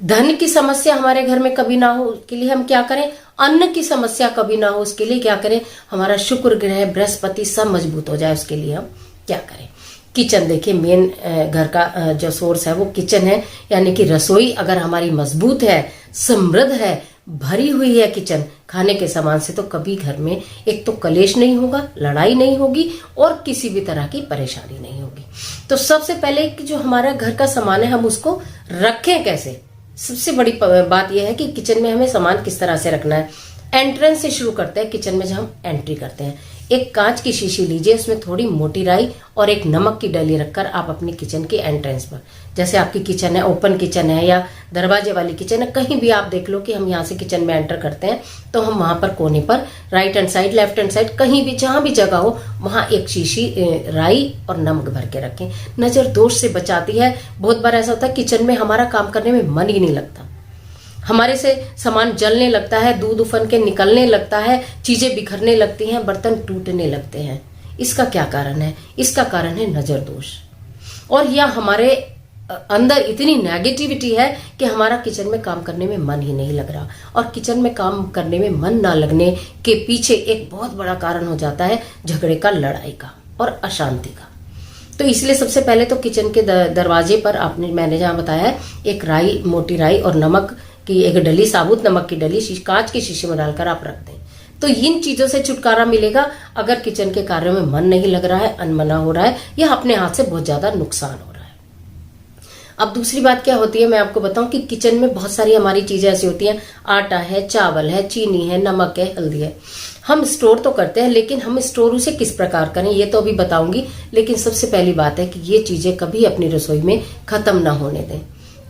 धन की समस्या हमारे घर में कभी ना हो उसके लिए हम क्या करें, अन्न की समस्या कभी ना हो उसके लिए क्या करें, हमारा शुक्र ग्रह बृहस्पति सब मजबूत हो जाए उसके लिए हम क्या करें। किचन देखिए, मेन घर का जो सोर्स है वो किचन है, यानी कि रसोई अगर हमारी मजबूत है, समृद्ध है, भरी हुई है किचन खाने के सामान से, तो कभी घर में एक तो कलेश नहीं होगा, लड़ाई नहीं होगी और किसी भी तरह की परेशानी नहीं होगी। तो सबसे पहले कि जो हमारा घर का सामान है हम उसको रखें कैसे, सबसे बड़ी बात यह है कि किचन में हमें सामान किस तरह से रखना है। एंट्रेंस से शुरू करते हैं। किचन में जब हम एंट्री करते हैं, एक कांच की शीशी लीजिए, उसमें थोड़ी मोटी राई और एक नमक की डली रखकर आप अपनी किचन की एंट्रेंस पर, जैसे आपकी किचन है, ओपन किचन है या दरवाजे वाली किचन है, कहीं भी आप देख लो कि हम यहाँ से किचन में एंटर करते हैं तो हम वहां पर कोने पर right hand side, left hand side, कहीं भी जहां भी जगह हो वहां एक शीशी राई और नमक भर के रखें। नजर दोष से बचाती है। बहुत बार ऐसा होता है किचन में हमारा काम करने में मन ही नहीं लगता, हमारे से सामान जलने लगता है, दूध उफन के निकलने लगता है, चीजें बिखरने लगती हैं, बर्तन टूटने लगते हैं। इसका क्या कारण है? इसका कारण है नजर दोष। और यह हमारे अंदर इतनी नेगेटिविटी है कि हमारा किचन में काम करने में मन ही नहीं लग रहा। और किचन में काम करने में मन ना लगने के पीछे एक बहुत बड़ा कारण हो जाता है झगड़े का, लड़ाई का और अशांति का। तो इसलिए सबसे पहले तो किचन के दरवाजे पर मैंने जहां बताया है, एक राई, मोटी राई और नमक की एक डली, साबुत नमक की डली कांच की शीशी में डालकर आप रख दें। तो इन चीजों से छुटकारा मिलेगा अगर किचन के कार्यों में मन नहीं लग रहा है, अनमना हो रहा है या अपने हाथ से बहुत ज्यादा नुकसान हो रहा है। अब दूसरी बात क्या होती है मैं आपको बताऊं कि किचन में बहुत सारी हमारी चीजें ऐसी होती हैं, आटा है, चावल है, चीनी है, नमक है, हल्दी है। हम स्टोर तो करते हैं, लेकिन हम स्टोर उसे किस प्रकार करें ये तो अभी बताऊंगी। लेकिन सबसे पहली बात है कि ये चीजें कभी अपनी रसोई में खत्म ना होने दें।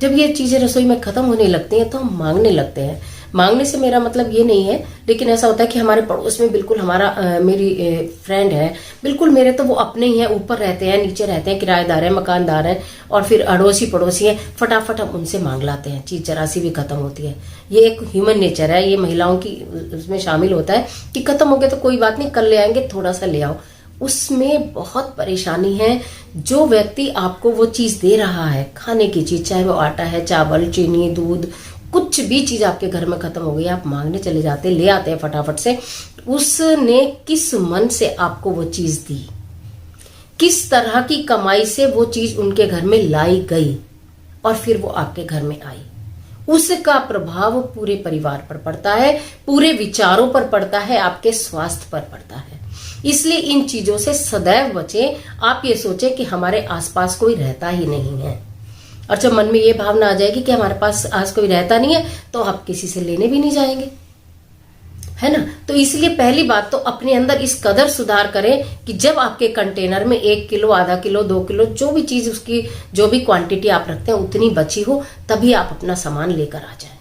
जब ये चीजें रसोई में खत्म होने लगती हैं तो हम मांगने लगते हैं। मांगने से मेरा मतलब ये नहीं है, लेकिन ऐसा होता है कि हमारे पड़ोस में बिल्कुल मेरी फ्रेंड है, बिल्कुल मेरे तो वो अपने ही हैं, ऊपर रहते हैं, नीचे रहते हैं, किराएदार है, मकानदार है, और फिर अड़ोसी पड़ोसी है, फटाफट हम उनसे मांग लाते हैं, चीज जरा सी भी खत्म होती है। ये एक ह्यूमन नेचर है, ये महिलाओं की उसमें शामिल होता है कि खत्म हो गया तो कोई बात नहीं, कल ले आएंगे, थोड़ा सा ले आओ। उसमें बहुत परेशानी है। जो व्यक्ति आपको वो चीज दे रहा है, खाने की चीज, चाहे वो आटा है, चावल, चीनी, दूध, कुछ भी चीज आपके घर में खत्म हो गई, आप मांगने चले जाते हैं, ले आते हैं फटाफट से, उसने किस मन से आपको वो चीज दी, किस तरह की कमाई से वो चीज उनके घर में लाई गई और फिर वो आपके घर में आई, उसका प्रभाव पूरे परिवार पर पड़ता है, पूरे विचारों पर पड़ता है, आपके स्वास्थ्य पर पड़ता है। इसलिए इन चीजों से सदैव बचें। आप ये सोचें कि हमारे आसपास कोई रहता ही नहीं है, और जब मन में ये भावना आ जाएगी कि हमारे पास आज कोई रहता नहीं है तो आप किसी से लेने भी नहीं जाएंगे, है ना। तो इसलिए पहली बात तो अपने अंदर इस कदर सुधार करें कि जब आपके कंटेनर में 1 किलो, आधा किलो, 2 किलो, जो भी चीज उसकी जो भी क्वांटिटी आप रखते हैं उतनी बची हो, तभी आप अपना सामान लेकर आ जाएं।